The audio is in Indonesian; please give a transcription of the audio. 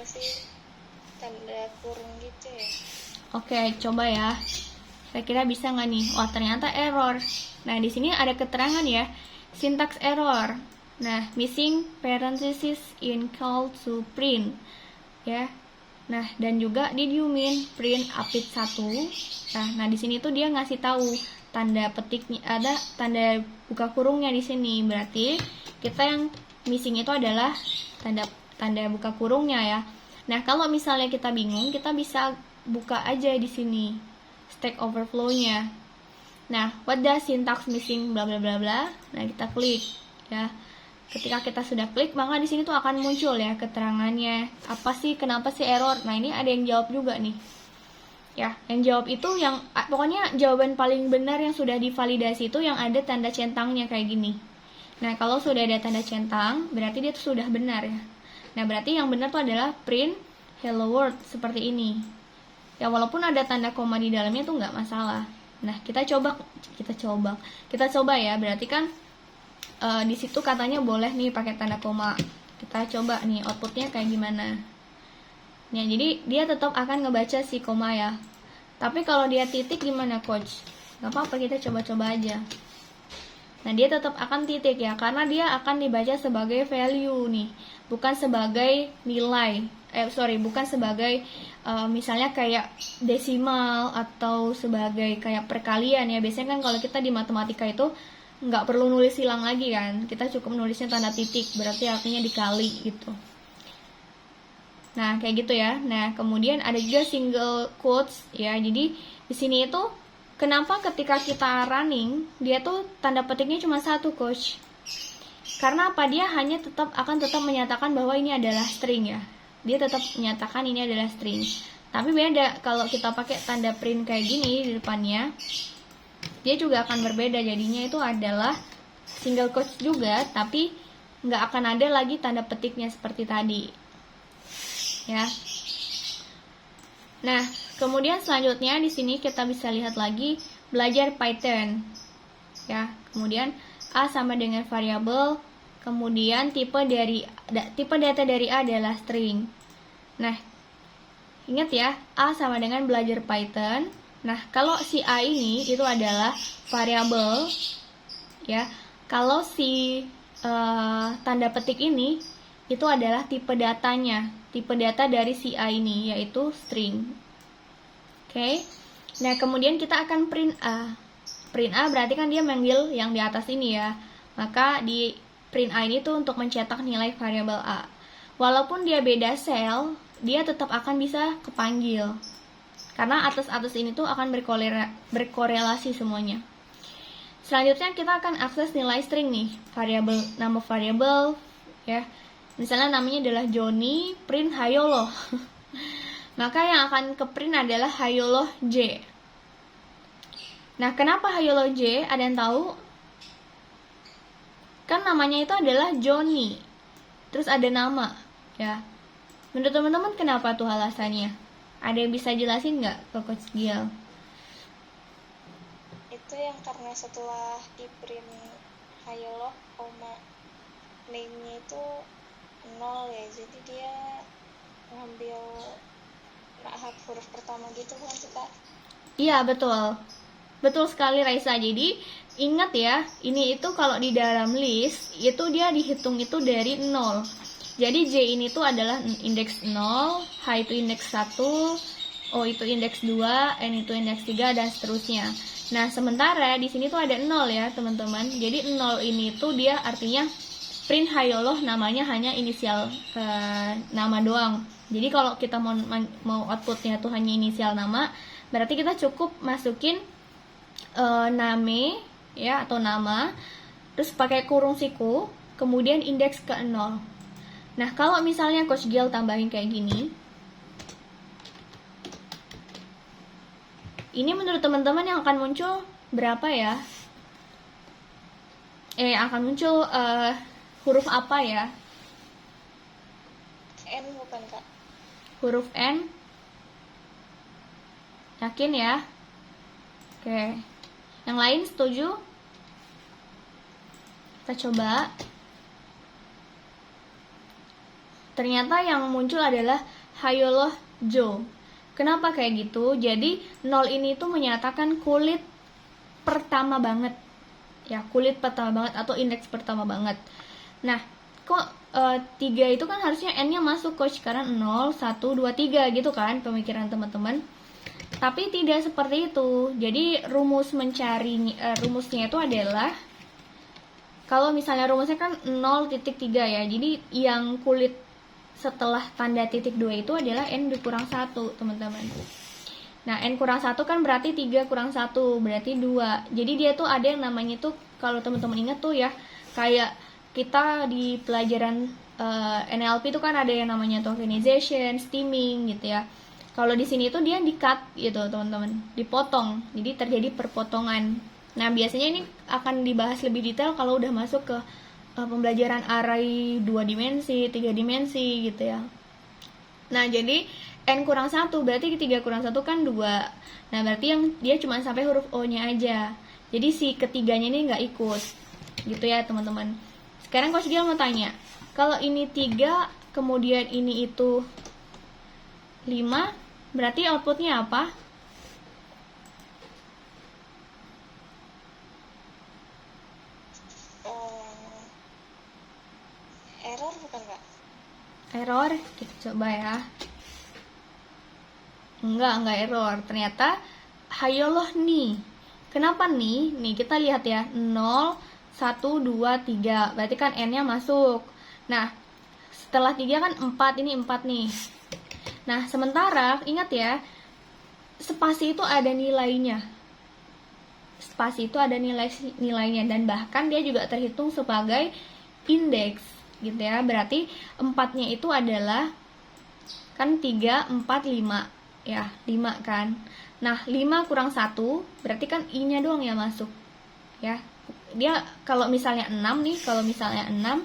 apa sih tanda kurung gitu ya? Oke, coba ya. Kira-kira bisa nggak nih? Wah, ternyata error. Nah, di sini ada keterangan ya, syntax error. Nah, missing parenthesis in call to print. Ya. Nah, dan juga did you mean print update 1? Nah, di sini tuh dia ngasih tahu tanda petiknya, ada tanda buka kurungnya di sini. Berarti kita yang missing itu adalah tanda buka kurungnya ya. Nah, kalau misalnya kita bingung, kita bisa buka aja di sini Stack Overflow-nya. Nah, what does syntax missing bla bla bla bla. Nah, kita klik ya. Ketika kita sudah klik, maka di sini tuh akan muncul ya keterangannya. Apa sih, kenapa sih error? Nah, ini ada yang jawab juga nih. Ya, yang jawab itu yang pokoknya jawaban paling benar yang sudah divalidasi itu yang ada tanda centangnya kayak gini. Nah, kalau sudah ada tanda centang, berarti dia tuh sudah benar ya. Nah, berarti yang benar tuh adalah print hello world seperti ini. Ya, walaupun ada tanda koma di dalamnya tuh nggak masalah. Nah, kita coba ya. Berarti kan di situ katanya boleh nih pakai tanda koma. Kita coba nih outputnya kayak gimana. Ya, jadi dia tetap akan ngebaca si koma ya. Tapi kalau dia titik gimana, coach? Gak apa-apa, kita coba-coba aja. Nah, dia tetap akan titik ya, karena dia akan dibaca sebagai value nih, bukan sebagai nilai. Bukan sebagai misalnya kayak desimal atau sebagai kayak perkalian ya. Biasanya kan kalau kita di matematika itu nggak perlu nulis silang lagi kan, kita cukup nulisnya tanda titik, berarti artinya dikali gitu. Nah, kayak gitu ya. Nah, kemudian ada juga single quotes ya. Jadi di sini itu kenapa ketika kita running dia tuh tanda petiknya cuma satu, coach? Karena apa? Dia hanya akan tetap menyatakan bahwa ini adalah string ya. Dia tetap menyatakan ini adalah string. Tapi beda kalau kita pakai tanda print kayak gini di depannya. Dia juga akan berbeda, jadinya itu adalah single quotes juga, tapi nggak akan ada lagi tanda petiknya seperti tadi ya. Nah, kemudian selanjutnya di sini kita bisa lihat lagi belajar Python ya. Kemudian A sama dengan variabel, kemudian tipe data dari A adalah string. Nah, ingat ya, A sama dengan belajar Python. Nah, kalau si A ini itu adalah variabel ya. Kalau si tanda petik ini itu adalah tipe datanya, tipe data dari si A ini, yaitu string. Oke. Nah, kemudian kita akan print A. Print A berarti kan dia manggil yang di atas ini ya. Maka di print A ini tuh untuk mencetak nilai variabel A. Walaupun dia beda sel, dia tetap akan bisa kepanggil. Karena atas-atas ini tuh akan berkorelasi semuanya. Selanjutnya kita akan akses nilai string nih, nama variabel ya. Misalnya namanya adalah Joni, print hayolo. Maka yang akan ke print adalah hayolo J. Nah, kenapa hayolo J? Ada yang tahu? Kan namanya itu adalah Joni. Terus ada nama ya. Menurut teman-teman kenapa tuh alasannya? Ada yang bisa jelasin nggak ke Coach Giel? Itu yang karena setelah di print hayolo koma name-nya itu 0 ya, jadi dia ngambil huruf pertama gitu bukan sih, Kak? Iya, betul. Betul sekali, Raisa. Jadi ingat ya, ini itu kalau di dalam list itu dia dihitung itu dari 0. Jadi J ini tuh adalah indeks 0, H itu indeks 1, O itu indeks 2, N itu indeks 3, dan seterusnya. Nah, sementara di sini tuh ada 0 ya, teman-teman. Jadi 0 ini tuh dia artinya print hayolo namanya hanya inisial nama doang. Jadi kalau kita mau outputnya tuh hanya inisial nama, berarti kita cukup masukin name ya atau nama, terus pakai kurung siku, kemudian indeks ke 0. Nah, kalau misalnya Coach Giel tambahin kayak gini, ini menurut teman-teman yang akan muncul berapa ya? Akan muncul huruf apa ya? N bukan, Kak? Huruf N. Yakin ya? Oke. Yang lain setuju? Kita coba. ternyata yang muncul adalah Hayoloh Jo. Kenapa kayak gitu? Jadi 0 ini tuh menyatakan kulit pertama banget. Ya, kulit pertama banget atau indeks pertama banget. Nah, kok 3 itu kan harusnya N-nya masuk coach, karena 0, 1, 2, 3 gitu kan pemikiran teman-teman. Tapi tidak seperti itu. Jadi rumusnya itu adalah, kalau misalnya rumusnya kan 0.3 ya. Jadi yang kulit setelah tanda titik 2 itu adalah N dikurang 1, teman-teman. Nah, N kurang 1 kan berarti 3 kurang 1, berarti 2. Jadi dia tuh ada yang namanya tuh, kalau teman-teman ingat tuh ya, kayak kita di pelajaran NLP itu kan ada yang namanya tokenization, steaming gitu ya. Kalau di sini tuh dia di-cut gitu, teman-teman, dipotong. Jadi terjadi perpotongan. Nah, biasanya ini akan dibahas lebih detail kalau udah masuk ke pembelajaran array 2 dimensi, 3 dimensi gitu ya. Nah, jadi N kurang 1 berarti 3 kurang 1 kan 2. Nah, berarti yang dia cuma sampai huruf O-nya aja. Jadi si ketiganya ini nggak ikut. Gitu ya, teman-teman. Sekarang Coach Gil mau tanya. Kalau ini 3, kemudian ini itu 5, berarti outputnya apa? Error bukan, Kak? Error, kita coba ya. Enggak error. Ternyata Hayoloh nih. Kenapa nih? Nih kita lihat ya, 0, 1, 2, 3. Berarti kan N-nya masuk. Nah, setelah 3 kan 4, ini 4 nih. Nah, sementara ingat ya, spasi itu ada nilainya. Spasi itu ada nilainya, dan bahkan dia juga terhitung sebagai indeks gitu ya. Berarti 4-nya itu adalah kan 3, 4, 5 ya, 5 kan. Nah, 5 kurang 1 berarti kan I-nya doang yang masuk ya. Dia kalau misalnya 6 nih, kalau misalnya 6